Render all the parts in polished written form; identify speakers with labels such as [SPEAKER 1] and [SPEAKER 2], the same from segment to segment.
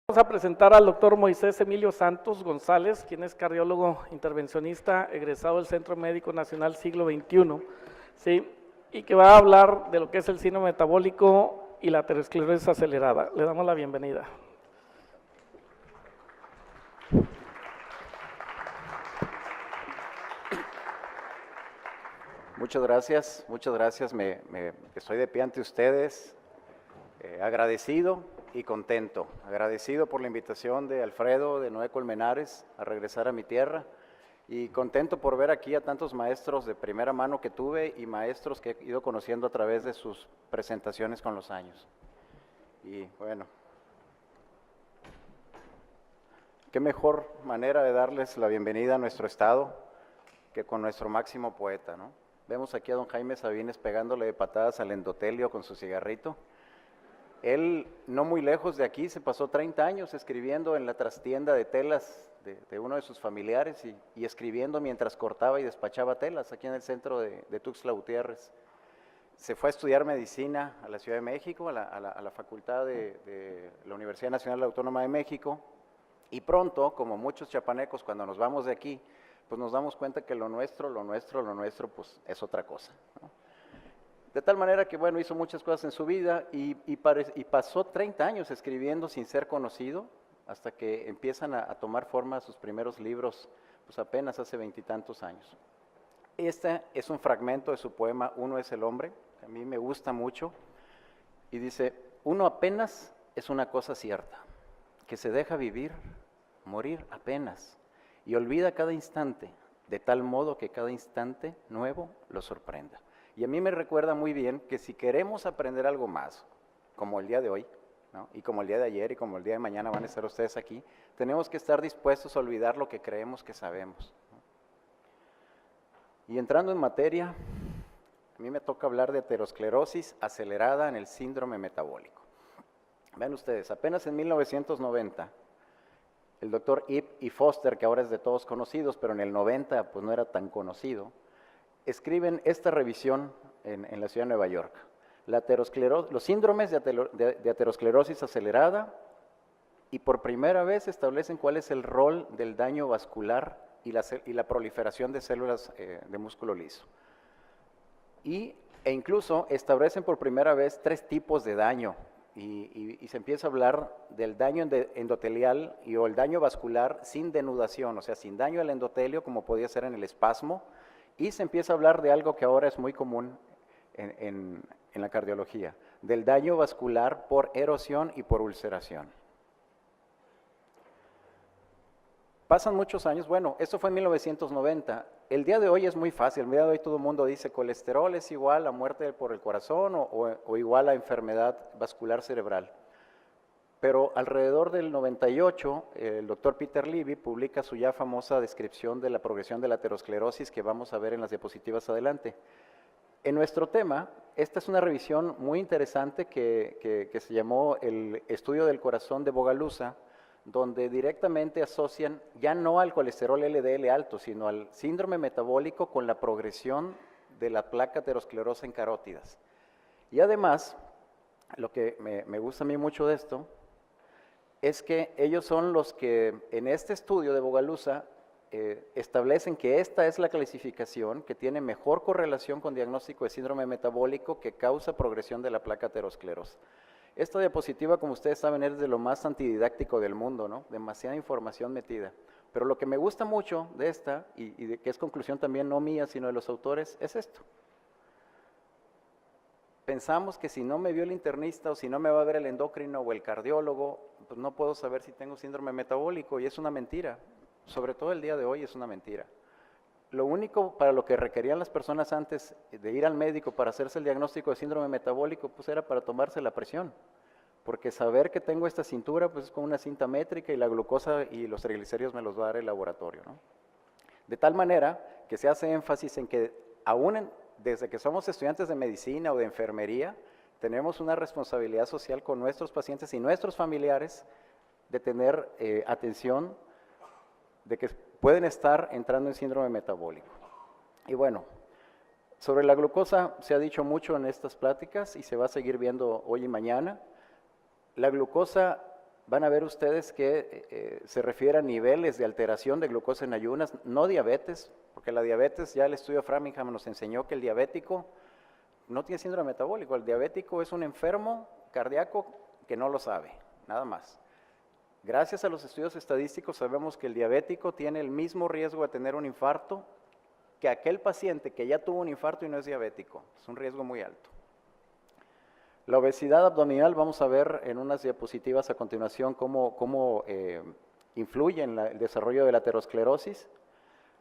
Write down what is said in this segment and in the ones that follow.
[SPEAKER 1] Vamos a presentar al doctor Moisés Emilio Santos González, quien es cardiólogo intervencionista, egresado del Centro Médico Nacional Siglo XXI, ¿sí? Y que va a hablar de lo que es el síndrome metabólico y la aterosclerosis acelerada. Le damos la bienvenida.
[SPEAKER 2] Muchas gracias, estoy de pie ante ustedes, agradecido y contento. Agradecido por la invitación de Alfredo de Noé Colmenares a regresar a mi tierra y contento por ver aquí a tantos maestros de primera mano que tuve y maestros que he ido conociendo a través de sus presentaciones con los años. Y bueno, qué mejor manera de darles la bienvenida a nuestro estado que con nuestro máximo poeta, ¿no? Vemos aquí a don Jaime Sabines pegándole de patadas al endotelio con su cigarrito. Él, no muy lejos de aquí, se pasó 30 años escribiendo en la trastienda de telas de uno de sus familiares y escribiendo mientras cortaba y despachaba telas aquí en el centro de Tuxtla Gutiérrez. Se fue a estudiar medicina a la Ciudad de México, a la facultad de la Universidad Nacional Autónoma de México, y pronto, como muchos chapanecos, cuando nos vamos de aquí, pues nos damos cuenta que lo nuestro, pues es otra cosa, ¿no? De tal manera que, bueno, hizo muchas cosas en su vida y pasó 30 años escribiendo sin ser conocido, hasta que empiezan a tomar forma sus primeros libros, pues apenas hace 20 y tantos años. Este es un fragmento de su poema Uno es el hombre, que a mí me gusta mucho, y dice: uno apenas es una cosa cierta, que se deja vivir, morir apenas, y olvida cada instante, de tal modo que cada instante nuevo lo sorprenda. Y a mí me recuerda muy bien que si queremos aprender algo más, como el día de hoy, ¿no? Y como el día de ayer y como el día de mañana van a estar ustedes aquí, tenemos que estar dispuestos a olvidar lo que creemos que sabemos, ¿no? Y entrando en materia, a mí me toca hablar de aterosclerosis acelerada en el síndrome metabólico. Vean ustedes, apenas en 1990, el doctor Ip y Foster, que ahora es de todos conocidos, pero en el 90 pues no era tan conocido, escriben esta revisión en la ciudad de Nueva York: los síndromes de aterosclerosis acelerada, y por primera vez establecen cuál es el rol del daño vascular y la proliferación de células de músculo liso. E incluso establecen por primera vez 3 tipos de daño, y se empieza a hablar del daño endotelial o el daño vascular sin denudación, o sea, sin daño al endotelio, como podía ser en el espasmo, y se empieza a hablar de algo que ahora es muy común en la cardiología, del daño vascular por erosión y por ulceración. Pasan muchos años, bueno, esto fue en 1990, el día de hoy es muy fácil, el día de hoy todo el mundo dice colesterol es igual a muerte por el corazón o igual a enfermedad vascular cerebral. Pero alrededor del 98, el doctor Peter Levy publica su ya famosa descripción de la progresión de la aterosclerosis, que vamos a ver en las diapositivas adelante. En nuestro tema, esta es una revisión muy interesante que se llamó el estudio del corazón de Bogalusa, donde directamente asocian ya no al colesterol LDL alto, sino al síndrome metabólico con la progresión de la placa aterosclerosa en carótidas. Y además, lo que me gusta a mí mucho de esto, es que ellos son los que en este estudio de Bogalusa establecen que esta es la clasificación que tiene mejor correlación con diagnóstico de síndrome metabólico que causa progresión de la placa aterosclerosa. Esta diapositiva, como ustedes saben, es de lo más antididáctico del mundo, ¿no? Demasiada información metida. Pero lo que me gusta mucho de esta, y que es conclusión también no mía, sino de los autores, es esto. Pensamos que si no me vio el internista o si no me va a ver el endocrino o el cardiólogo, pues no puedo saber si tengo síndrome metabólico, y es una mentira. Sobre todo el día de hoy es una mentira. Lo único para lo que requerían las personas antes de ir al médico para hacerse el diagnóstico de síndrome metabólico, pues era para tomarse la presión. Porque saber que tengo esta cintura, pues es con una cinta métrica, y la glucosa y los triglicéridos me los va a dar el laboratorio, ¿no? De tal manera que se hace énfasis en que aún desde que somos estudiantes de medicina o de enfermería, tenemos una responsabilidad social con nuestros pacientes y nuestros familiares de tener atención de que pueden estar entrando en síndrome metabólico. Y bueno, sobre la glucosa se ha dicho mucho en estas pláticas y se va a seguir viendo hoy y mañana. La glucosa van a ver ustedes que se refiere a niveles de alteración de glucosa en ayunas, no diabetes, porque la diabetes, ya el estudio Framingham nos enseñó que el diabético no tiene síndrome metabólico, el diabético es un enfermo cardíaco que no lo sabe, nada más. Gracias a los estudios estadísticos sabemos que el diabético tiene el mismo riesgo de tener un infarto que aquel paciente que ya tuvo un infarto y no es diabético, es un riesgo muy alto. La obesidad abdominal, vamos a ver en unas diapositivas a continuación cómo influye en el desarrollo de la aterosclerosis.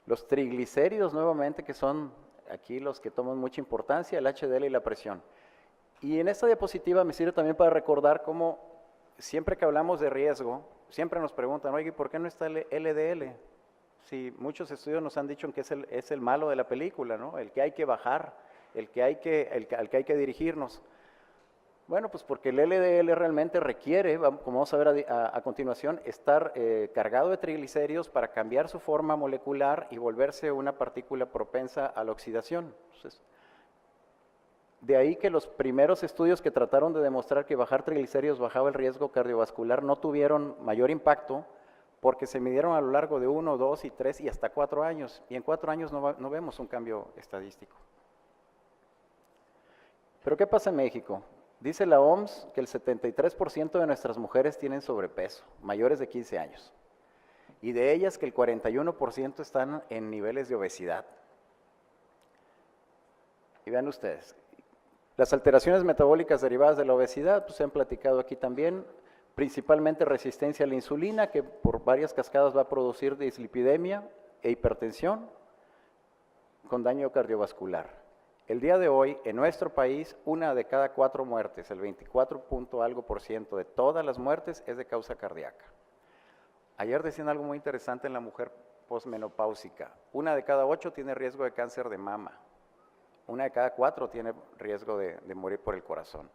[SPEAKER 2] Los triglicéridos nuevamente, que son aquí los que toman mucha importancia, el HDL y la presión. Y en esta diapositiva me sirve también para recordar cómo siempre que hablamos de riesgo, siempre nos preguntan, oye, ¿por qué no está el LDL? Sí, muchos estudios nos han dicho que es el malo de la película, ¿no? El que hay que bajar, al que hay que dirigirnos. Bueno, pues porque el LDL realmente requiere, como vamos a ver a continuación, estar cargado de triglicéridos para cambiar su forma molecular y volverse una partícula propensa a la oxidación. Entonces, de ahí que los primeros estudios que trataron de demostrar que bajar triglicéridos bajaba el riesgo cardiovascular no tuvieron mayor impacto porque se midieron a lo largo de 1, 2 y 3 y hasta 4 años. Y en 4 años no vemos un cambio estadístico. ¿Pero qué pasa en México? Dice la OMS que el 73% de nuestras mujeres tienen sobrepeso, mayores de 15 años. Y de ellas que el 41% están en niveles de obesidad. Y vean ustedes, las alteraciones metabólicas derivadas de la obesidad, pues se han platicado aquí también, principalmente resistencia a la insulina, que por varias cascadas va a producir dislipidemia e hipertensión con daño cardiovascular. El día de hoy, en nuestro país, 1 de cada 4 muertes, el 24 punto algo por ciento de todas las muertes es de causa cardíaca. Ayer decían algo muy interesante en la mujer posmenopáusica. 1 de cada 8 tiene riesgo de cáncer de mama. 1 de cada 4 tiene riesgo de morir por el corazón.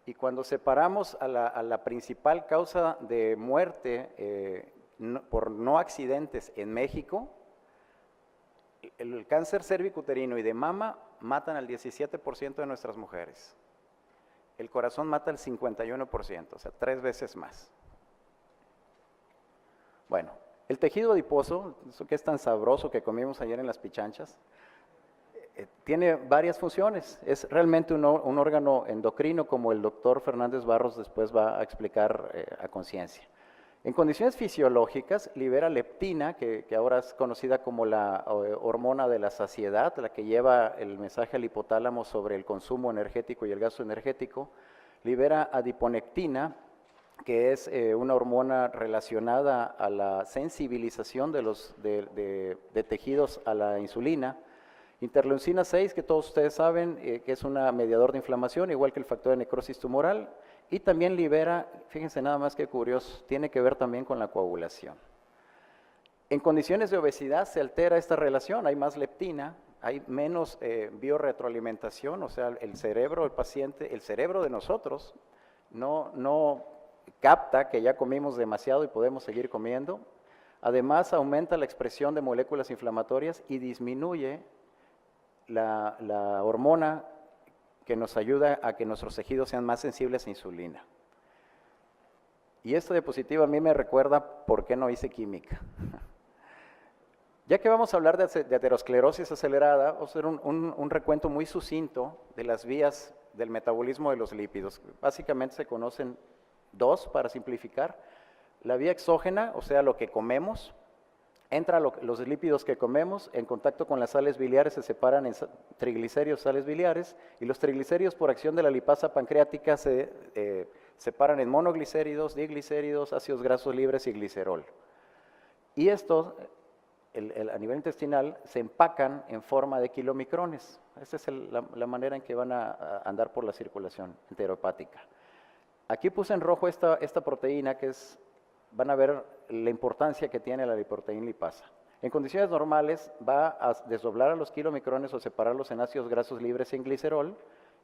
[SPEAKER 2] Y cuando separamos a la principal causa de muerte por no accidentes en México, el cáncer cervicuterino y de mama matan al 17% de nuestras mujeres. El corazón mata al 51%, o sea, 3 veces más. Bueno, el tejido adiposo, eso que es tan sabroso que comimos ayer en las pichanchas, tiene varias funciones. Es realmente un órgano endocrino, como el doctor Fernández Barros después va a explicar a conciencia. En condiciones fisiológicas libera leptina, que ahora es conocida como la hormona de la saciedad, la que lleva el mensaje al hipotálamo sobre el consumo energético y el gasto energético. Libera adiponectina, que es una hormona relacionada a la sensibilización de tejidos a la insulina. Interleucina 6, que todos ustedes saben que es un mediador de inflamación, igual que el factor de necrosis tumoral. Y también libera, fíjense nada más que curioso, tiene que ver también con la coagulación. En condiciones de obesidad se altera esta relación, hay más leptina, hay menos biorretroalimentación, o sea, el cerebro del paciente, el cerebro de nosotros, no capta que ya comimos demasiado y podemos seguir comiendo. Además, aumenta la expresión de moléculas inflamatorias y disminuye la hormona que nos ayuda a que nuestros tejidos sean más sensibles a insulina. Y esta diapositiva a mí me recuerda por qué no hice química. Ya que vamos a hablar de aterosclerosis acelerada, vamos a hacer un recuento muy sucinto de las vías del metabolismo de los lípidos. Básicamente se conocen 2 para simplificar. La vía exógena, o sea, lo que comemos. Entra los lípidos que comemos, en contacto con las sales biliares se separan en triglicéridos, sales biliares, y los triglicéridos por acción de la lipasa pancreática se separan en monoglicéridos, diglicéridos, ácidos grasos libres y glicerol. Y estos, a nivel intestinal, se empacan en forma de kilomicrones. Esa es la manera en que van a andar por la circulación enterohepática. Aquí puse en rojo esta proteína que es... Van a ver la importancia que tiene la lipoproteína lipasa. En condiciones normales va a desdoblar a los kilomicrones o separarlos en ácidos grasos libres en glicerol,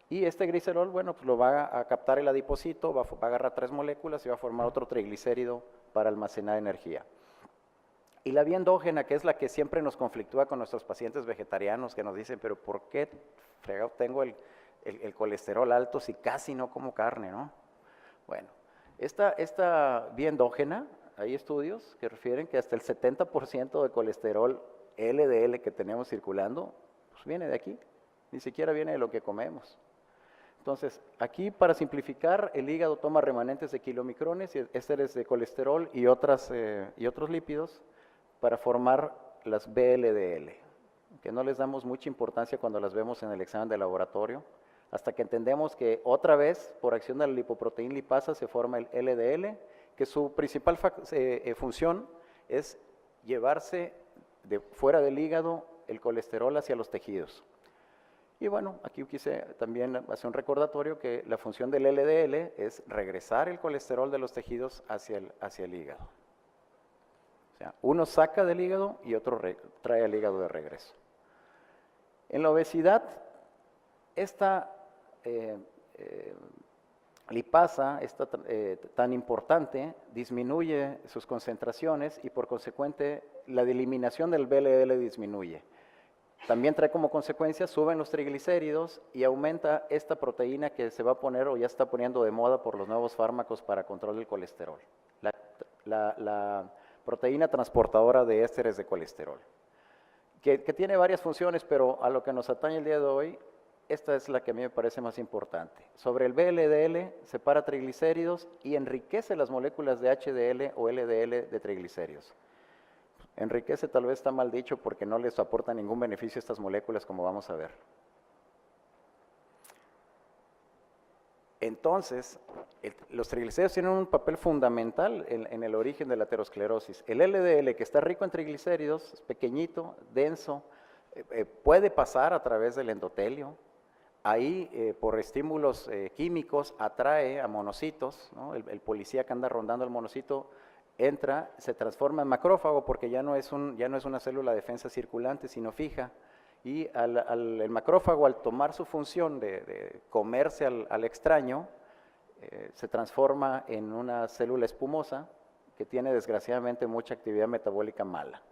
[SPEAKER 2] y este glicerol, bueno, pues lo va a captar el adipocito, va a agarrar 3 moléculas y va a formar otro triglicérido para almacenar energía. Y la vía endógena, que es la que siempre nos conflictúa con nuestros pacientes vegetarianos, que nos dicen, pero ¿por qué fregado tengo el colesterol alto si casi no como carne, no? Bueno. Esta vía endógena, hay estudios que refieren que hasta el 70% de colesterol LDL que tenemos circulando, pues viene de aquí, ni siquiera viene de lo que comemos. Entonces, aquí para simplificar, el hígado toma remanentes de kilomicrones, ésteres de colesterol y otros lípidos para formar las VLDL, que no les damos mucha importancia cuando las vemos en el examen de laboratorio, hasta que entendemos que otra vez, por acción de la lipoproteína lipasa, se forma el LDL, que su principal función es llevarse de fuera del hígado el colesterol hacia los tejidos. Y bueno, aquí quise también hacer un recordatorio que la función del LDL es regresar el colesterol de los tejidos hacia el hígado. O sea, uno saca del hígado y otro trae al hígado de regreso. En la obesidad, esta lipasa tan importante disminuye sus concentraciones y por consecuente la eliminación del VLL disminuye. También trae como consecuencia, suben los triglicéridos y aumenta esta proteína que se va a poner o ya está poniendo de moda por los nuevos fármacos para control del colesterol. La proteína transportadora de ésteres de colesterol, que tiene varias funciones, pero a lo que nos atañe el día de hoy, esta es la que a mí me parece más importante. Sobre el VLDL, separa triglicéridos y enriquece las moléculas de HDL o LDL de triglicéridos. Enriquece tal vez está mal dicho porque no les aporta ningún beneficio a estas moléculas, como vamos a ver. Entonces, los triglicéridos tienen un papel fundamental en el origen de la aterosclerosis. El LDL, que está rico en triglicéridos, es pequeñito, denso, puede pasar a través del endotelio. Ahí, por estímulos químicos, atrae a monocitos, ¿no? El policía que anda rondando el monocito entra, se transforma en macrófago porque ya no es una célula de defensa circulante, sino fija. Y el macrófago, al tomar su función de comerse al extraño, se transforma en una célula espumosa que tiene desgraciadamente mucha actividad metabólica mala.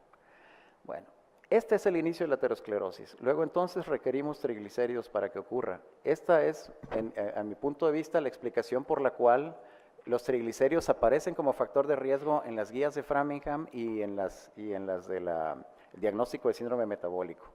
[SPEAKER 2] Bueno, este es el inicio de la aterosclerosis. Luego entonces requerimos triglicéridos para que ocurra. Esta es, a mi punto de vista, la explicación por la cual los triglicéridos aparecen como factor de riesgo en las guías de Framingham y en las del diagnóstico de síndrome metabólico.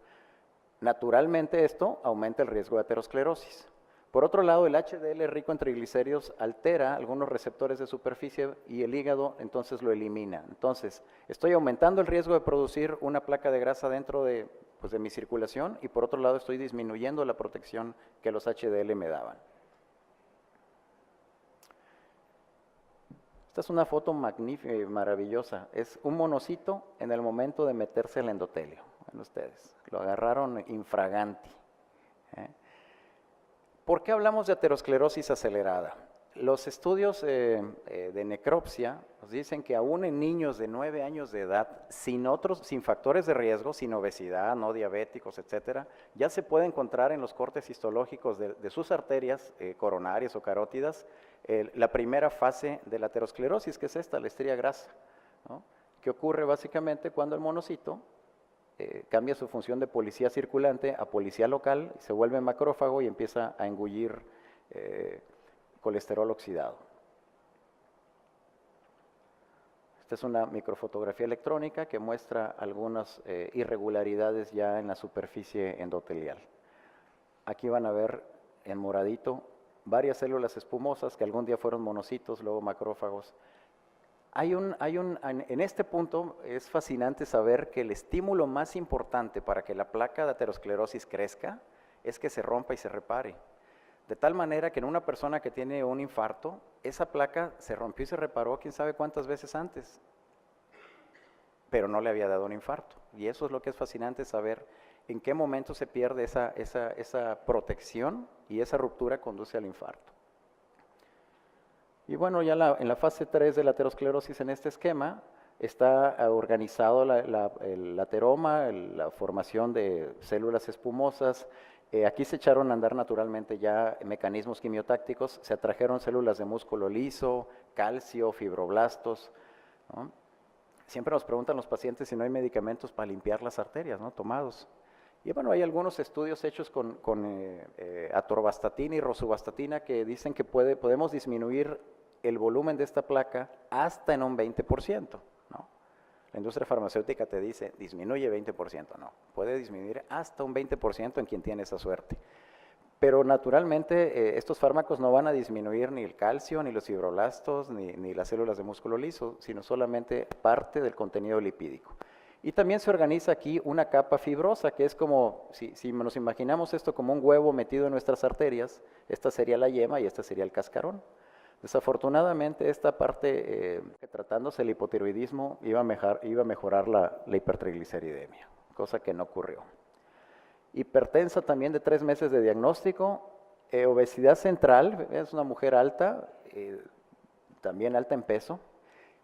[SPEAKER 2] Naturalmente esto aumenta el riesgo de aterosclerosis. Por otro lado, el HDL rico en triglicéridos altera algunos receptores de superficie y el hígado entonces lo elimina. Entonces, estoy aumentando el riesgo de producir una placa de grasa dentro de mi circulación y por otro lado estoy disminuyendo la protección que los HDL me daban. Esta es una foto magnífica y maravillosa. Es un monocito en el momento de meterse el endotelio. Ven ustedes, lo agarraron infraganti. ¿Por qué hablamos de aterosclerosis acelerada? Los estudios de necropsia nos dicen que aún en niños de 9 años de edad, sin factores de riesgo, sin obesidad, no diabéticos, etcétera, ya se puede encontrar en los cortes histológicos de sus arterias coronarias o carótidas la primera fase de la aterosclerosis, que es esta, la estría grasa, ¿no? Que ocurre básicamente cuando el monocito cambia su función de policía circulante a policía local, se vuelve macrófago y empieza a engullir colesterol oxidado. Esta es una microfotografía electrónica que muestra algunas irregularidades ya en la superficie endotelial. Aquí van a ver en moradito varias células espumosas que algún día fueron monocitos, luego macrófagos. En este punto es fascinante saber que el estímulo más importante para que la placa de aterosclerosis crezca es que se rompa y se repare. De tal manera que en una persona que tiene un infarto, esa placa se rompió y se reparó quién sabe cuántas veces antes, pero no le había dado un infarto. Y eso es lo que es fascinante, saber en qué momento se pierde esa protección y esa ruptura conduce al infarto. Y bueno, ya en la fase 3 de la aterosclerosis en este esquema está organizado el ateroma, la formación de células espumosas. Aquí se echaron a andar naturalmente ya mecanismos quimiotácticos, se atrajeron células de músculo liso, calcio, fibroblastos, ¿no? Siempre nos preguntan los pacientes si no hay medicamentos para limpiar las arterias, ¿no? Tomados. Y bueno, hay algunos estudios hechos con atorvastatina y rosuvastatina que dicen que podemos disminuir el volumen de esta placa hasta en un 20%, ¿no? La industria farmacéutica te dice, disminuye 20%, no, puede disminuir hasta un 20% en quien tiene esa suerte. Pero naturalmente estos fármacos no van a disminuir ni el calcio, ni los fibroblastos, ni las células de músculo liso, sino solamente parte del contenido lipídico. Y también se organiza aquí una capa fibrosa, que es como, si nos imaginamos esto como un huevo metido en nuestras arterias, esta sería la yema y este sería el cascarón. Desafortunadamente esta parte, tratándose el hipotiroidismo, iba a mejorar la hipertrigliceridemia, cosa que no ocurrió. Hipertensa también de 3 meses de diagnóstico, obesidad central, es una mujer alta, también alta en peso.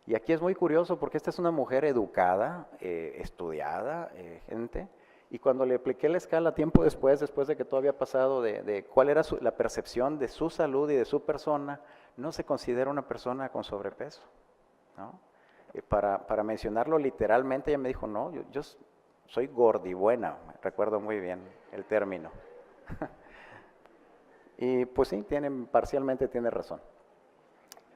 [SPEAKER 2] Y aquí es muy curioso porque esta es una mujer educada, estudiada, gente, y cuando le apliqué la escala tiempo después de que todo había pasado, de cuál era la percepción de su salud y de su persona, no se considera una persona con sobrepeso, ¿no? Para mencionarlo literalmente, ella me dijo, no, yo soy gordibuena, recuerdo muy bien el término. Y pues sí, parcialmente tiene razón.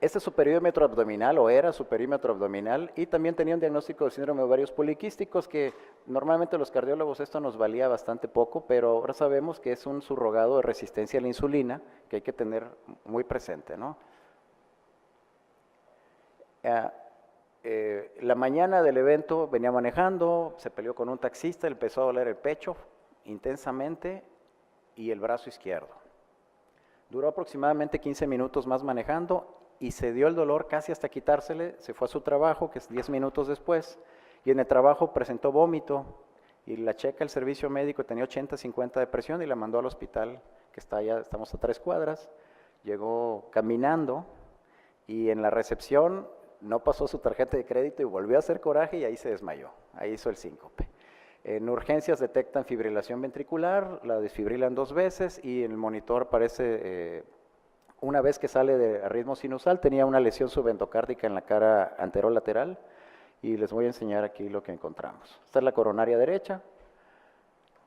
[SPEAKER 2] Este es su perímetro abdominal, o era su perímetro abdominal, y también tenía un diagnóstico de síndrome de ovarios poliquísticos, que normalmente los cardiólogos esto nos valía bastante poco, pero ahora sabemos que es un subrogado de resistencia a la insulina, que hay que tener muy presente, ¿no? La mañana del evento venía manejando, se peleó con un taxista, le empezó a doler el pecho intensamente y el brazo izquierdo. Duró aproximadamente 15 minutos más manejando y se dio el dolor casi hasta quitársele, se fue a su trabajo, que es 10 minutos después, y en el trabajo presentó vómito, y la checa el servicio médico, tenía 80-50 de presión y la mandó al hospital, que está allá, estamos a 3 cuadras, llegó caminando, y en la recepción no pasó su tarjeta de crédito y volvió a hacer coraje y ahí se desmayó, ahí hizo el síncope. En urgencias detectan fibrilación ventricular, la desfibrilan 2 veces y en el monitor aparece, una vez que sale de ritmo sinusal, tenía una lesión subendocárdica en la cara anterolateral y les voy a enseñar aquí lo que encontramos. Esta es la coronaria derecha,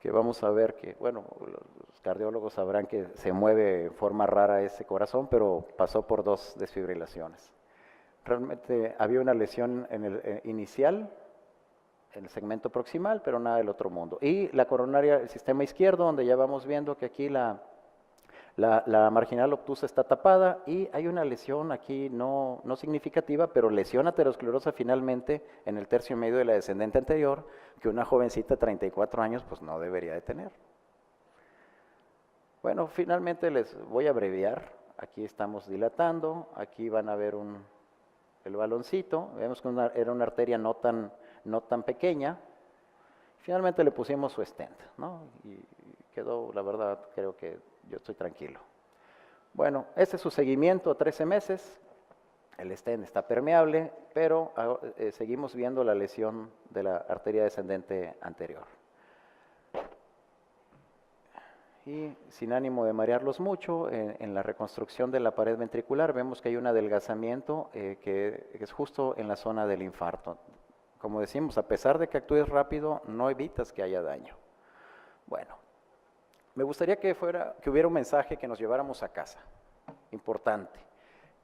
[SPEAKER 2] que vamos a ver que, bueno, los cardiólogos sabrán que se mueve en forma rara ese corazón, pero pasó por 2 desfibrilaciones. Realmente había una lesión en el inicial, en el segmento proximal, pero nada del otro mundo. Y la coronaria, el sistema izquierdo, donde ya vamos viendo que aquí la marginal obtusa está tapada y hay una lesión aquí no significativa, pero lesión aterosclerosa finalmente en el tercio medio de la descendente anterior, que una jovencita de 34 años pues no debería de tener. Bueno, finalmente les voy a abreviar. Aquí estamos dilatando, aquí van a ver el baloncito, vemos que era una arteria no tan pequeña. Finalmente le pusimos su stent, ¿no? Y quedó, la verdad, creo que yo estoy tranquilo. Bueno, este es su seguimiento a 13 meses. El stent está permeable, pero seguimos viendo la lesión de la arteria descendente anterior. Y sin ánimo de marearlos mucho, en la reconstrucción de la pared ventricular vemos que hay un adelgazamiento que es justo en la zona del infarto. Como decimos, a pesar de que actúes rápido, no evitas que haya daño. Bueno, me gustaría que hubiera un mensaje que nos lleváramos a casa, importante.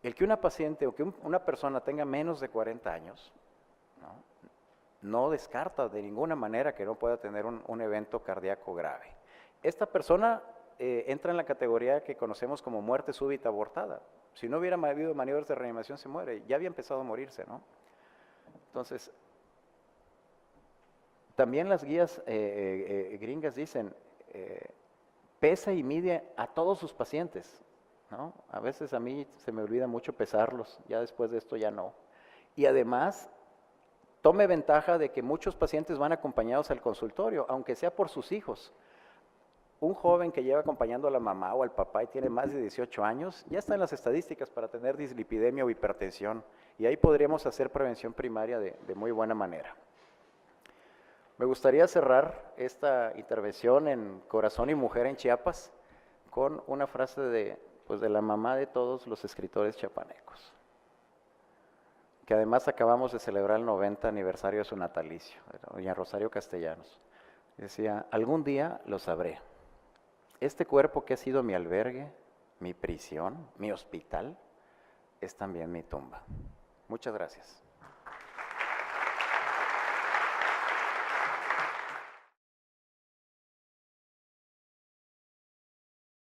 [SPEAKER 2] El que una paciente o que una persona tenga menos de 40 años, no descarta de ninguna manera que no pueda tener un evento cardíaco grave. Esta persona entra en la categoría que conocemos como muerte súbita abortada. Si no hubiera habido maniobras de reanimación, se muere. Ya había empezado a morirse, ¿no? Entonces, también las guías gringas dicen, pesa y mide a todos sus pacientes, ¿no? A veces a mí se me olvida mucho pesarlos, ya después de esto ya no. Y además, tome ventaja de que muchos pacientes van acompañados al consultorio, aunque sea por sus hijos. Un joven que lleva acompañando a la mamá o al papá y tiene más de 18 años, ya está en las estadísticas para tener dislipidemia o hipertensión, y ahí podríamos hacer prevención primaria de muy buena manera. Me gustaría cerrar esta intervención en Corazón y Mujer en Chiapas con una frase de la mamá de todos los escritores chiapanecos, que además acabamos de celebrar el 90 aniversario de su natalicio, doña Rosario Castellanos. Decía, algún día lo sabré. Este cuerpo que ha sido mi albergue, mi prisión, mi hospital, es también mi tumba. Muchas gracias.